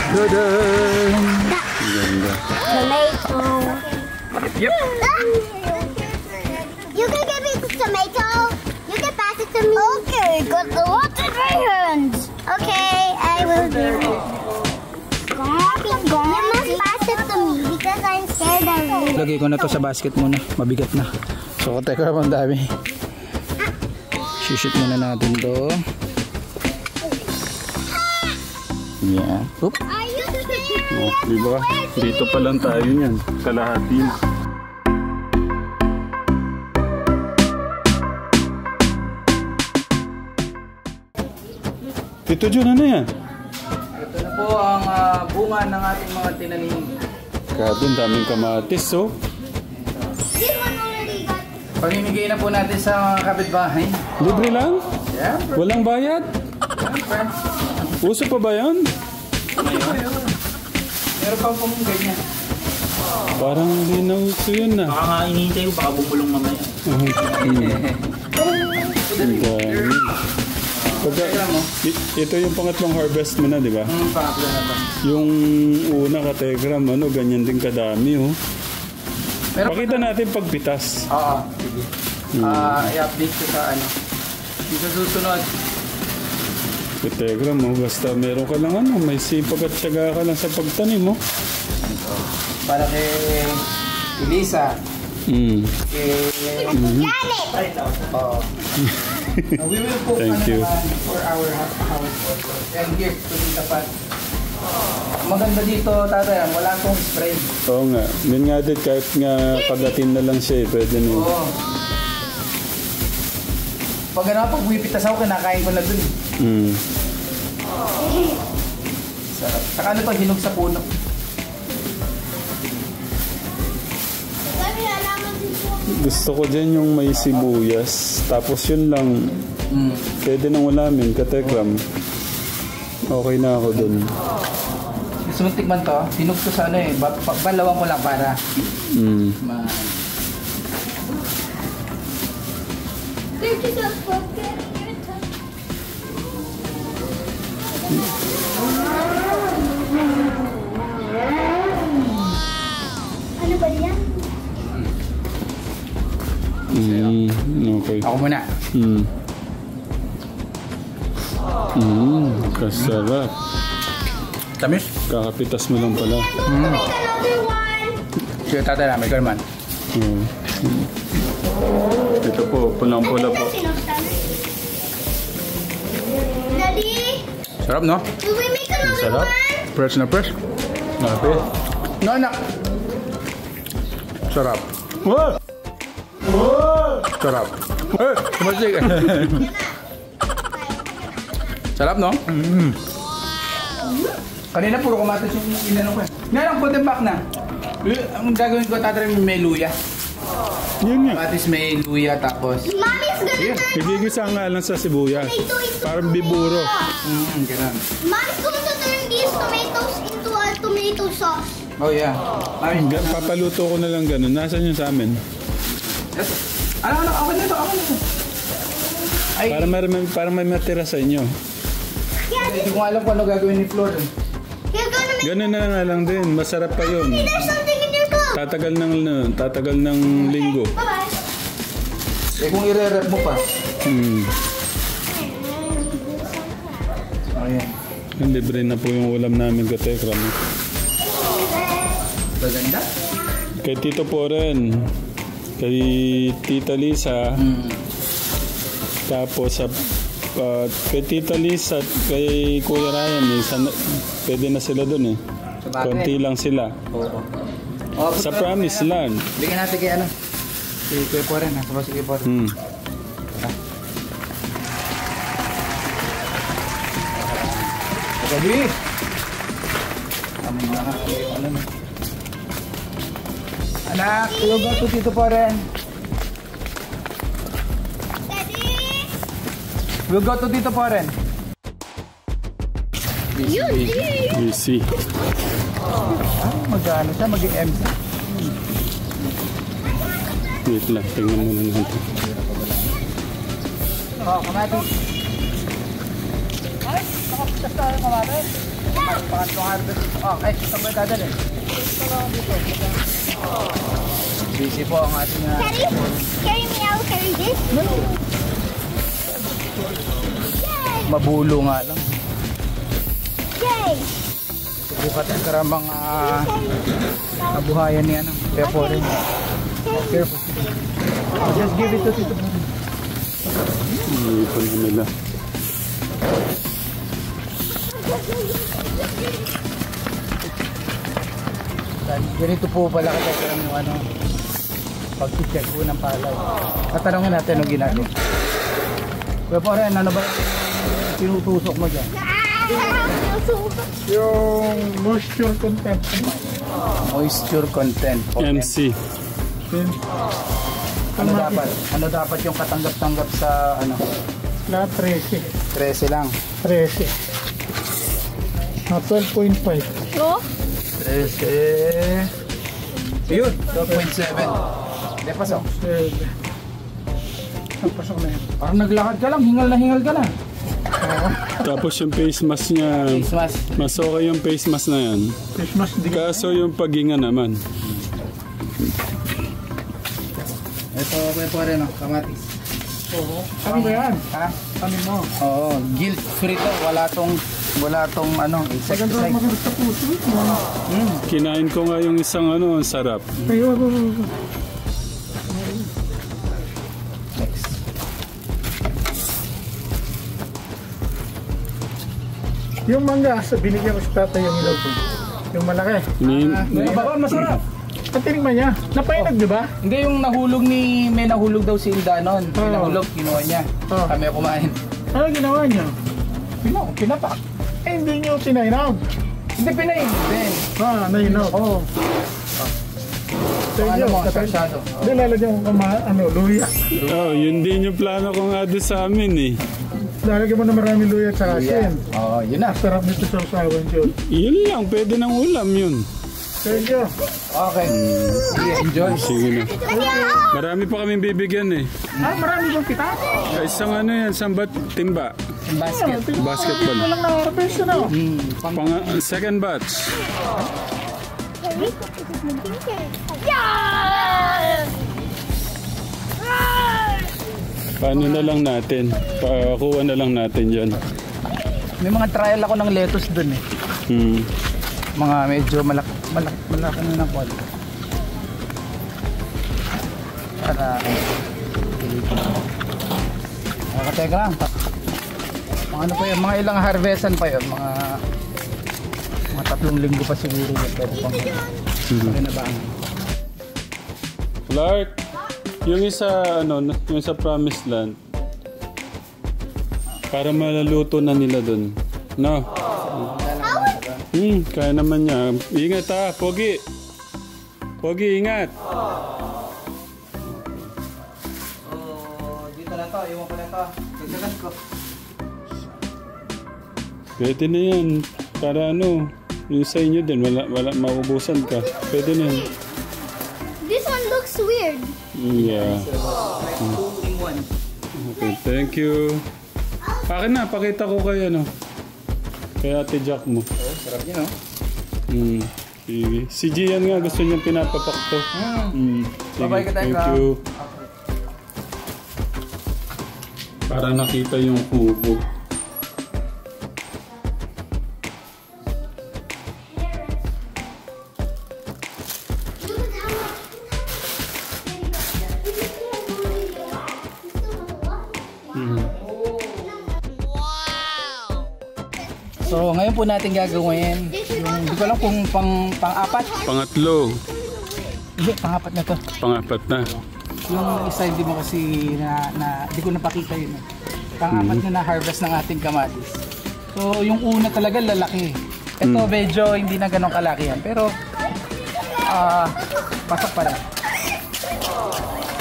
Dadan! Ganda. Tomato. Yep. You can give me the tomato. You can pass it to me. Okay, got the lot in my hands. Okay, I will give it. You must pass it to me because I'm scared of you. Lagay ko na to sa basket muna. Mabigat na. So, teka, ang dami. Shoot muna natin to. Yan. Oop. Are you serious? Oh, diba? Dito pa lang tayo niyan. Kalahati na. Tito Jun, ano yan? Ito na po ang bunga ng ating mga tinanim. Grabe, ang daming kamatis, oh. This one already got. Pamimigay na po natin sa mga kapitbahay. Libre lang? Yeah, Walang bayad? friends. Uso pa ba yan? Meron pa pong ganyan. Parang hindi na uso yun na. Baka nga inihintay ko, baka bumulong mamaya. Ang dami. Ito yung pangatlong harvest mo na, di ba? Pangatlo na to. Yung una ka-telegram, ano, ganyan din kadami, oh. Meron Pakita natin pagpitas. Oo, sige. I-update ko sa ano. Yung sa susunod. Ka-telegram, oh, basta meron ka lang, ano, may sipag at syaga ka lang sa pagtanim, oh. Para kay Elisa. Mm. Kay... Oo. We will cook Thank you. For our house also. And gift to Tita Pat. Maganda dito, tatay, wala akong spray. Oo nga. Yun nga din, kahit nga pagatin na lang siya, pwede na. Oo. Pag pipitas ako, kinakain ko na dun. Mm. Sarap. Saka ano to, hinog sa puno. Gusto ko dyan yung may sibuyas. Tapos yun lang, pwede nang ulamin, ka-telegram. Okay na ako dun. Gusto mong tikman to? Hinog to sa ano eh. Balawan ko lang para Ano ba yan? Okay. Ako muna. Kasarap. Tamis? Kakapitas mo lang pala. Make another one. Sige, tatay namin, German. Ito po, pulang-pula po. Daddy, Sarap, no? will we make another Sarap. one? Fresh na fresh. Grabe. No, anak. Sarap. Wow! Sarap. Eh, kumasik. Sarap, no? Kanina puro kamatis yung inanong ko. Ngayon, put them back na. Ang gagawin ko, tatry may luya. Yun nga. Kamatis may luya, tapos... Mommy's gonna turn Igigisa nga lang sa sibuyas. Parang biburo. Ganun. Mommy's going to turn these tomatoes into a tomato sauce. Oh, yeah. Mami, Papaluto ko na lang ganun. Nasaan yun sa amin? ako na to. Ay, Para may matira sa inyo. hindi ko alam kung ano gagawin ni Flor. You're gonna make... Ganun na nga lang din. Masarap pa yun. There's something in your cup. Tatagal ng linggo. Bye-bye. Eh, kung i-re-rep mo pa. Oh, yeah. Libre na po yung ulam namin ka Tekram. Maganda. Kay Tito Poren, kay Tita Lisa, tapos kay Tita Lisa at kay Kuya Ryan, pwede na sila dun eh. Konti lang sila. Oo. Oh, Sa Promised Land. bigyan natin kay ano. Si Kuya Poren, ha? Sabaw si Kuya Poren. Gabi! Amin na nga. Ano na? Anak, we'll go to Tito Poren. Daddy! We'll go to Tito Poren. Easy. Mag-ano siya? Mag-MC. Wait lang, tingnan muna natin. Oh, kamatis. Just tayo kamatis. Pangatlong harvest. Okay, ito ba dadalhin? Busy po ang ating... Carry me, I will carry this. Yay! Mabulo nga lang. Yay! Bukat ang karamang kabuhayan niya. Kaya po rin. Careful. Just give it to Tito. Ipon na nila. Ganito po pala kasi yung ano, pag-check po ng palay. Tatanungin natin ang ginagawa. Kaya po rin, ano ba tinutusok mo dyan? Yung moisture content. Moisture content. MC. Ano dapat? Ano dapat yung katanggap-tanggap sa ano? Na 13. 13 lang. 13. 12.5. Oh? 13. Yun, 12.7. Hindi, pasok. Pasok na yan. Parang naglakad ka lang, hingal na hingal ka na. Tapos yung face mask niya, Face mask. mas okay yung face mask na yan. Christmas din. Kaso yung paghinga naman. Ito, kaya po rin, kamatis. Oo. Ano ba yan? Ha? Ano mo? Oo, guilt free to. Wala tong ano, insecticide. Maganda sa puso. Kinain ko nga yung isang ano, ang sarap. Ayun. Next. Yung mangga, binigyan ko sa tatay yung ilaw ko. Yung malaki. Masarap. Patinig man niya. Napainag, di ba? Hindi, yung nahulog may nahulog daw si Hilda noon. Oo. Nahulog, kinuha niya. Oo. Kami kumain. Ano ginawa niya? Pinapak. Hindi niyo tinainaw. Hindi pinain. Nainaw. Oo. Ano mo, sarsyado. Hindi, lalagyan ko luya. Oh, yun din yung plano ko nga doon sa amin eh. Lalagyan mo na marami luya at saka asin. Oo, yun na. Sarap nito sa usawan yun. Yun lang, pwede ng ulam yun. Thank you. Okay. Sige, enjoy. Sige na. Marami pa kaming bibigyan eh. Marami bang kita? Isang ano yan, isang timba. Basket. Basketball. Walang na-harvest na. Second batch. Paano na lang natin? Pakuha na lang natin dyan. May mga trial ako ng lettuce dun eh. Mga medyo malaki na ng kwal. Para teka lang. Mga ano pa yun, mga ilang harvestan pa yun. Mga 3 linggo pa siguro. Pwede pang kinabaan. Clark, yung isa yung sa Promised Land. Para malaluto na nila dun. No? Kaya naman niya. Ingat ha, Pogi. Pogi, ingat. Dito na to, iwan ko na to. Gagagas ko. Pwede na yan. Para yung sa inyo din, wala maubusan ka. Pwede na yan. This one looks weird. Yeah. 2-in-1. Okay, thank you. Akin na, pakita ko kayo kay Ate Jack mo. Sarap yun, no? Sige. Si Gian nga gusto niyang pinapapakto. Sige, Bye-bye ka, thank Tekla. you. Para nakita yung kubo. So, ngayon po natin gagawin hindi ko alam kung pang-apat. Pangatlo. Hindi, pang-apat na to. Pangapat na. Yung isa hindi mo kasi hindi ko napakita yun. Pang-apat na harvest ng ating kamatis. So, yung una talaga lalaki. Ito medyo hindi na ganun kalaki yan. Pero, pasok pa rin.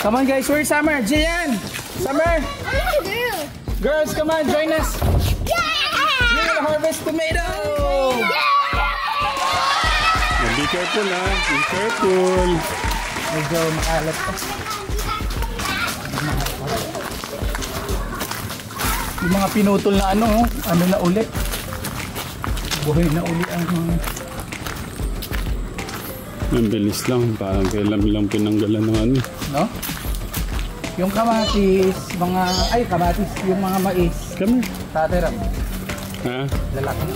Come on guys, where's Summer? Jian! Summer! Girls, come on, join us! We will harvest tomato! Be careful ha. Be careful. Medyo makalat pa. Yung mga pinutol na ano na ulit. Buhay na uli ang mga... Ang bilis lang. Parang kailan lang pinanggalan ng ano. No? Yung kamatis, mga... Ay, kamatis. Yung mga mais. Kami. Tatirap. Ha? Lalaki.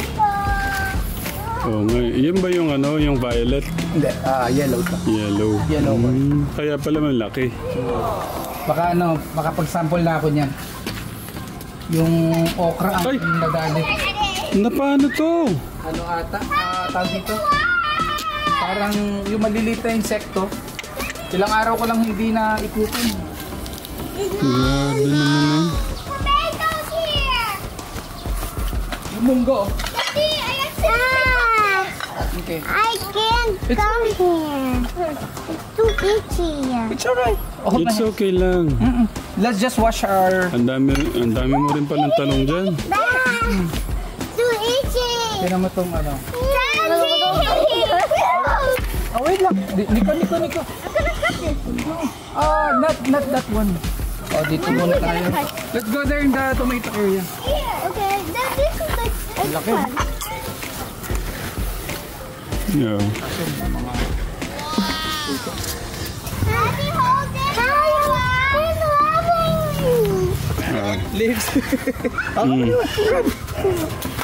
Oo nga. Yan ba yung ano, yung violet? Hindi, yellow to. Yellow. Yellow one. Kaya pala malaki. Baka ano, baka pag-sample na ako niyan. Yung okra ang Ay! yung nadali. Na paano to? Ano ata? Tawag dito? Parang yung maliliit na insekto. Ilang araw ko lang hindi na ikutin. Grabe naman. Tomatoes here! Yung munggo. Daddy, I have scissors! Okay. I can't It's come here. It's too itchy. It's alright. Oh, It's okay lang. Let's just wash our... Ang dami mo rin palang talong dyan. Too itchy. Tira mo tong ano. Daddy! Oh, wait lang. Niko. I'm gonna cut this. Not that one. Oh, dito muna tayo. Let's go there in the tomato area. Here. Okay, then this is like it's Laki. fun. Yeah. Daddy, hold it. It's loving. Leaves.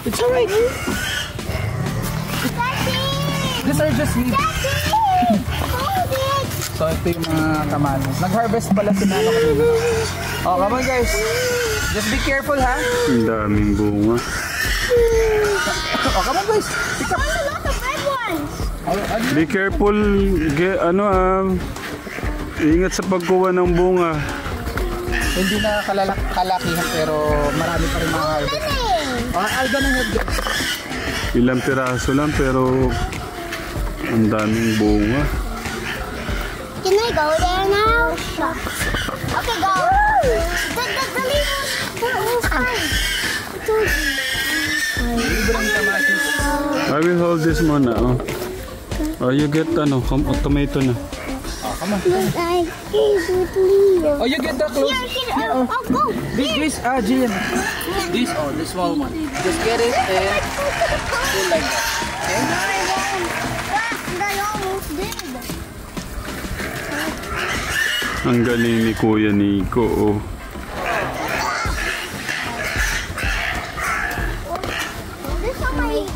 It's alright. Daddy! These are just leaves. Daddy! Hold it. So, ito yung mga kamatis. Nag-harvest pala si Nano kanina. Oh, come on guys. Just be careful, ha? Ang daming bunga. Oh, come on guys. Pick up. There's a lot of red ones. Oh, Be careful. Ingat sa pagkuha ng bunga. hindi na kalakihan pero marami pa rin mga harvest. I'll gonna have this. Ilang piraso lang pero ang daming bunga. Can I go there now? Okay, go. The leaves are fine. I told you. Libreng kamatis. I will hold this muna. Oh, you get tomato na. Oh, come on. But I gave it leaves. Oh, you get the close. Here. Oh, go. This, Gian. This, the small one. Just get it and pull like that. Okay? I almost did. Ang galing ni Kuya Nico. Oh. This is my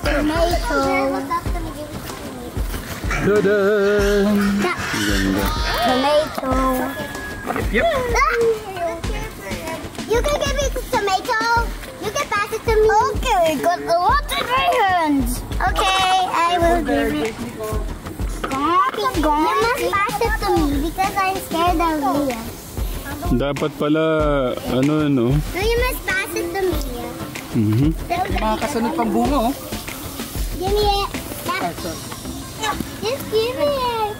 tomato. Dadan! Ang ganda. Tomato. Yep. You can give me the tomato. You can pass it to me. Okay, got a lot in my hands. Okay, I will give it. You must pass it to me because I'm scared of Leah. Dapat pala, No, you must pass it to me. Mga kasunod pang bunga, oh. Give me it. Ah, sorry. Just give me it.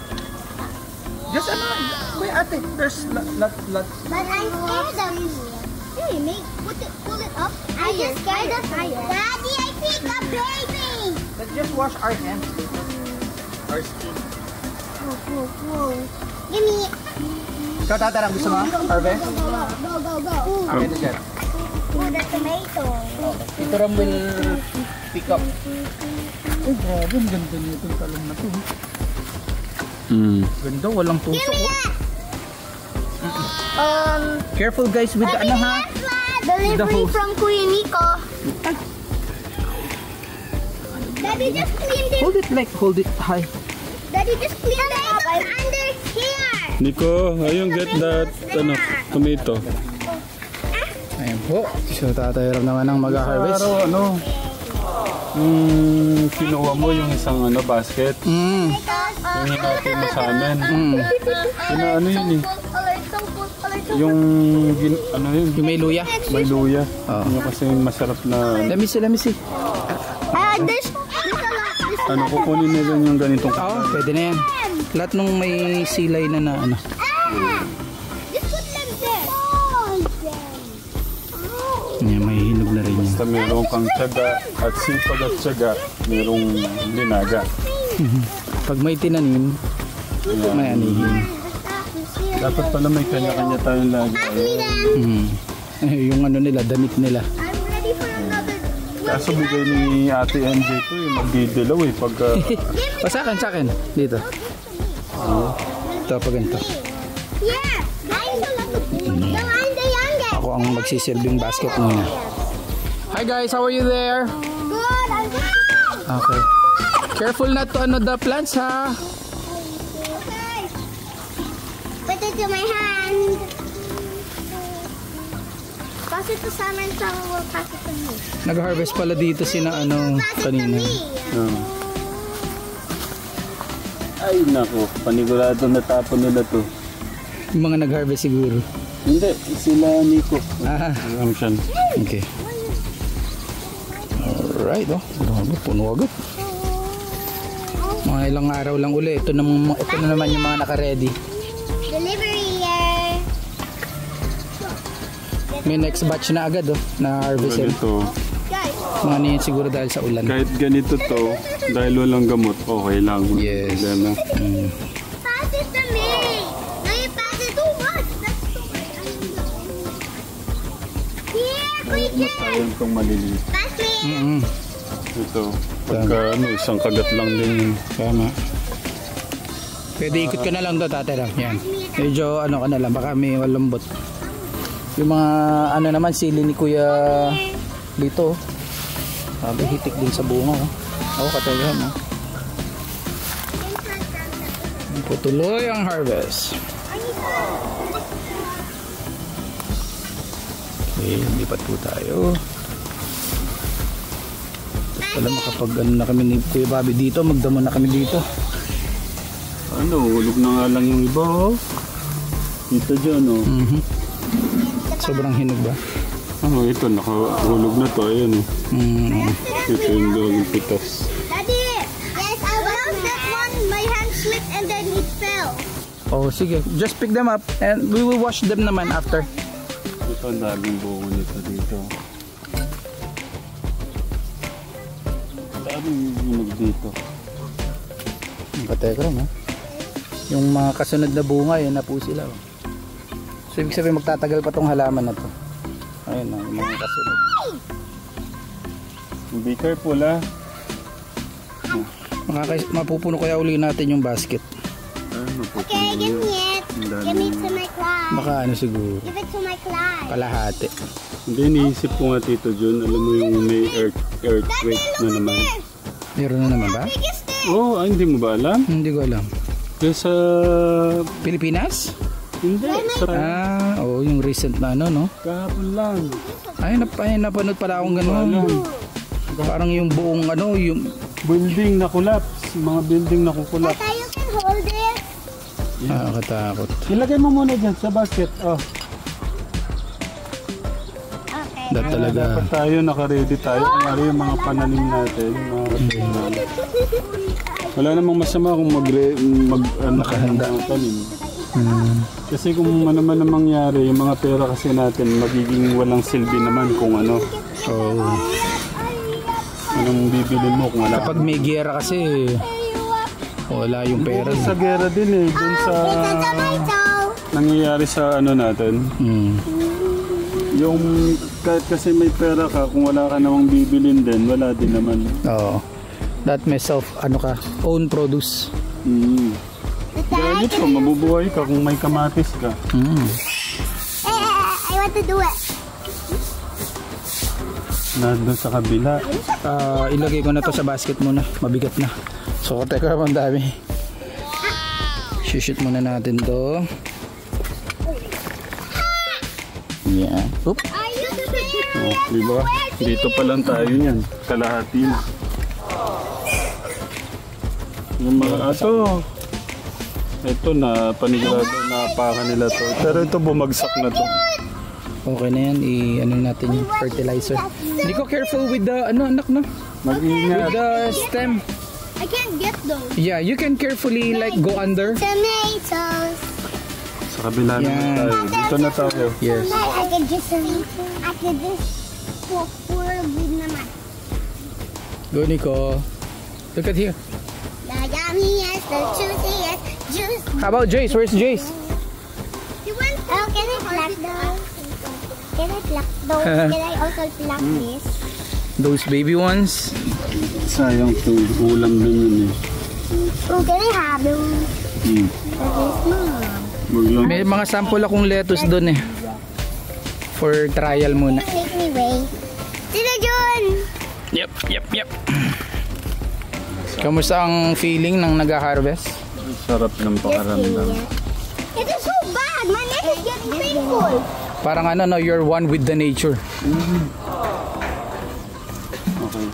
Just wait, ate, there's lot. But I'm scared of Leah. Hey, pull it up. I'm just scared of Leah. Daddy, I think a baby. Let's just wash our hands. Our skin. Whoa. Give me it. Ikaw, tatarang gusto mo? Harvest? Go. Okay, na siya. The tomato. Ito ram will pick up. Ay, grabe, ang ganda nito yung talong na to. Ganda, walang Give tusok. me Oh. it. Careful guys with the ano ha. Delivery hose. from Kuya Nico. Daddy, just clean this. Hold it high. Daddy, just clean the up under here. Nico, ayun, get that tomato. Ayan po. So Tatay Ram naman ang mag-harvest. Araw, kinuha mo yung isang basket. Yung hinati mo sa amin. Ano yun eh? Yung, Yung may luya. may luya. Oo. Yung kasi masarap na, Let me see. This a lot. kukunin nila yung ganitong Oo, pwede na yan. Lahat nung may silay na ano. Just put them there. Yan, may hinog na rin yan. basta meron kang tiyaga at sipag at tiyaga, merong linaga. Pag may tinanim, may anihin. Dapat pala may kanya-kanya tayong lagi. Pass me them. Yung ano nila, damit nila. I'm ready for another. Kaso bigay ni Ate MJ to eh. Magdidilaw eh. Pagka... O sa akin. Dito. Ito pa ganito. Yeah, I'm the youngest. Ako ang magsisilbing basket muna. Hi guys, how are you there? Good, I'm good. Okay. Careful not to the plants ha. Okay. Put it to my hand. Pass it to Simon, so we'll pass it to me. Nag-harvest pala dito sina Pass it kanina. to me. Ay nako, panigurado natapon nila to. Yung mga nag-harvest siguro. Hindi, sila Nico. Ah, Ramshan. okay. Alright, oh. Grabe, puno agad. Mga ilang araw lang uli. Ito na naman yung mga naka-ready. Delivery year. May next batch na agad, oh. Na harvested. Ganito. Guys, Mga niyan siguro dahil sa ulan. Kahit ganito to, dahil walang gamot, okay lang. Yes. Problema. pass it to me. No, you pass it too much. That's too much. Here, quick. Masayang tong maliliit. Pass me. Ito. Pagka isang kagat lang din yun. Tama. Pwede ikot ka na lang doon, tate lang. Yan. Medyo ka na lang, baka may malambot. Yung mga naman, sili ni Kuya dito. Sabi, hitik din sa bunga. Ako, katayan. Putuloy ang harvest. Okay, lipat po tayo. Wala makapag na kami ni Kuya Bobby dito, magdamo na kami dito. Hulog na nga lang yung iba, oh. Dito dyan, oh. Sobrang hinog ba? Ito, nakahulog na to, ayan, oh. Ito yung gawing pitas. Daddy. Yes, I lost that one. My hand slipped and then it fell. Oh, sige. Just pick them up and we will wash them naman after. Ito, ang daming buo nito dito. Daming hinog dito. Ang katekram, ha? Yung mga kasunod na bunga, yun na po sila. Oh. So, ibig sabihin magtatagal pa tong halaman na to. Ayun, yung mga kasunod. Be careful, ha? Mapupuno kaya uli natin yung basket. Okay, give me it. Give me to my class. Baka siguro. Give it to my class. Kalahati. Hindi, iniisip ko nga, Tito John, alam mo yung may earthquake na naman. Meron na naman ba? Big is this? Oh, hindi mo ba alam? Hindi ko alam. Kaya sa... Pilipinas? Hindi, sa... Oo, yung recent na no? Kahapon lang. Ay, napanood pala akong gano'n. Parang yung buong yung... Building na collapse. Mga building na kukulap. Tata, you can hold it. Nakakatakot. Ilagay mo muna dyan sa basket. Oh. Okay. Dat talaga. Dapat tayo, naka-ready tayo. Kung yung mga pananim natin. Mga katignan. Wala namang masama kung nakahanda ang tanim. Kasi kung ano man ang mangyari, yung mga pera kasi natin, magiging walang silbi naman kung ano. Oh. Anong bibilin mo kung wala. Kapag may giyera kasi, wala yung pera. Sa gera din eh. Dun sa nangyayari sa ano natin. Yung kahit kasi may pera ka, kung wala ka namang bibilin din, wala din naman. Oo. That myself, own produce. Ganito, mabubuhay ka kung may kamatis ka. I want to do it. Nandun sa kabila. Ilagay ko na to sa basket muna. Mabigat na. So, teka naman dami. Shoot muna natin to. Yeah. Oop. Are you there? Oh, diba? Dito pa lang tayo niyan. Kalahati na. Yung mga ato. Ito na panigurado na apakan nila to. Pero ito bumagsak na to. Okay na yan. I-ano natin yung fertilizer. Hindi ko careful with the anak no? Mag-ingat. With the stem. I can't get those. Yeah, you can carefully go under. Tomatoes. Sa kabila naman tayo. Dito na tayo. Yes. I can just pour with naman. Go Nico. Look at here. The yummiest, the juiciest, juice. How about Jace? Where's Jace? You want? Oh, can I collect those? Can I pluck those? Can I also pluck this? Those baby ones. Sayang to. Ulam din yun eh. Oh, can I have them? That is mom. Maglang. May mga sample akong lettuce doon eh. For trial muna. Make me wait. Tita Jun! Yep. Kamusta ang feeling ng nag-harvest? Sarap ng pakaramdam. It is so bad. My neck is getting painful. Parang ano, no, you're one with the nature. Okay.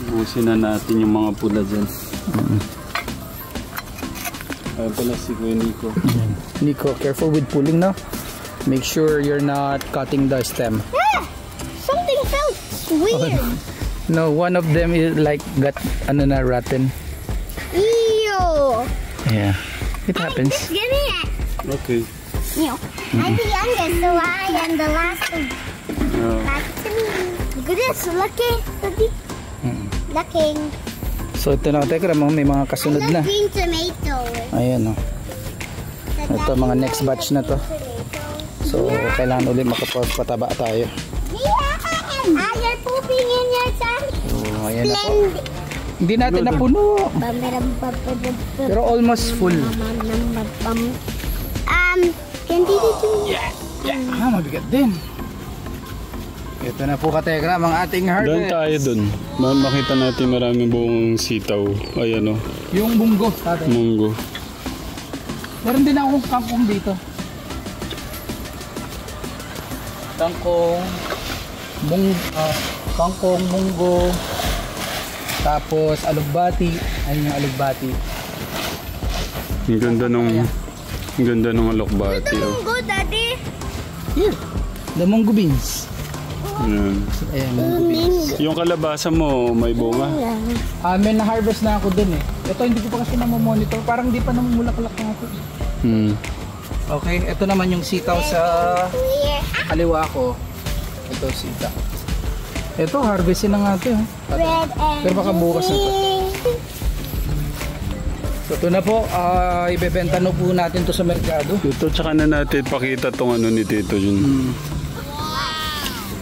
Ubusin na natin yung mga pula dyan. Ay pala si Kuya Nico. Nico, careful with pulling now. Make sure you're not cutting the stem. Ah! Something felt weird. No, one of them is like got ano na rotten. Ew. Yeah, it happens. Just give me it. Okay. Ew. I'm the youngest, so I am the last one. Back to me. Look at this. Lucky. Looking. So ito na, teka mo, may mga kasunod na. Green tomato. Ayan o. Ito mga next batch na to. So kailangan ulit makapagpataba tayo. You're pooping in your son. So ayan na po. Hindi natin napuno. Pero almost full. Hindi dito. Ah, mabigat din. Ito na po katekra, mga ating Doon harvest. tayo doon. Makita natin maraming buong sitaw. Ayan o. Yung bunggo, tatay. Munggo. Meron din akong kangkong dito. Kangkong, munggo, tapos alugbati. Ayun yung alugbati. Ang ganda nung alokbati. Oh. Go, Daddy. Here, the munggo beans. Ayan. Ayan, munggo beans. Yung kalabasa mo, may bunga. May na-harvest na ako dun eh. Ito hindi ko pa kasi namomonitor. Parang hindi pa namumulaklak na ako. Okay, ito naman yung sitaw sa kaliwa ko. Ito sitaw. Ito, harvestin na nga ito. Red and Pero baka bukas na ito. So ito na po, ibebenta na po natin to sa merkado. Ito, tsaka na natin pakita tong ano ni Tito Jun.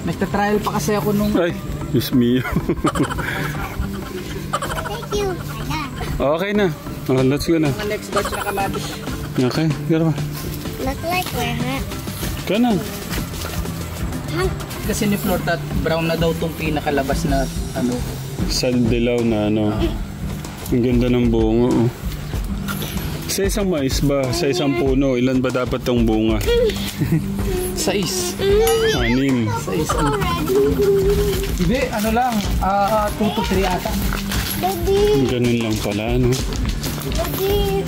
Nagta-trial pa kasi ako nung... Ay, Diyos mio. Thank you. Okay na. Oh, let's go na. Mga next batch na kamatis. Okay, gano'n. Look like we're hot. Ka na. Kasi ni Flortat, brown na daw tong pinakalabas na ano. Saldilaw na ano. Ang ganda ng bunga. Oh. Sa isang mais ba? Sa isang puno, ilan ba dapat tong bunga? 6. 6. 6. Hindi, ano lang, 2 to 3 ata. Daddy. Ganun lang pala, no? Daddy.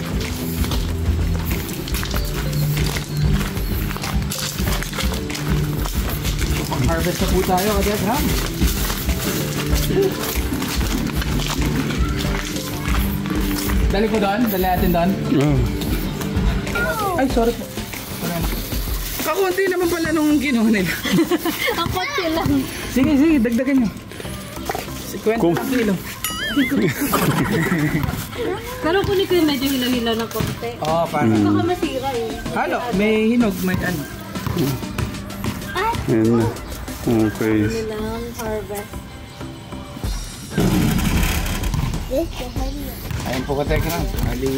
Harvest na po tayo, kadet ha? Dali ko doon? Dali natin doon? Oh. Ay, sorry po. Kakunti naman pala nung ginawa nila. Ang kotse lang. Sige, dagdagan nyo. 50 Kung- na kilo. Pero kunin ko yung medyo hilaw-hilaw ng konti. Oo, parang. Baka masira eh. Halo, may hinog, may ano. Ayan na. Okay. Nilang harvest. Ayun po ka na. Ali,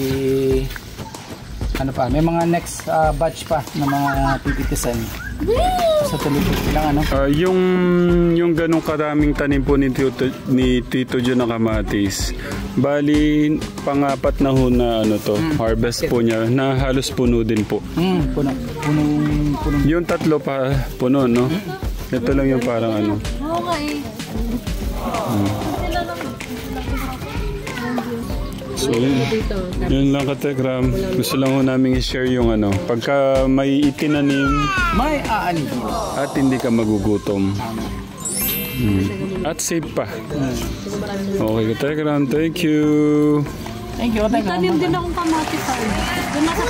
ano pa, may mga next batch pa na mga pipitisan. Sa tuloy po silang ano. Yung ganong karaming tanim po ni Tito Jun na kamatis, bali pangapat na ho na ano to, harvest po niya, na halos puno din po. Puno. Yung tatlo pa puno, no? Ito lang yung parang ano. Okay. So yun lang katekram. Gusto lang ho namin i-share yung ano, pagka may itinanim May aani. at hindi ka magugutom. At safe pa. Okay katekram, thank you. Thank you. Tanim din akong kamatis. Doon nasa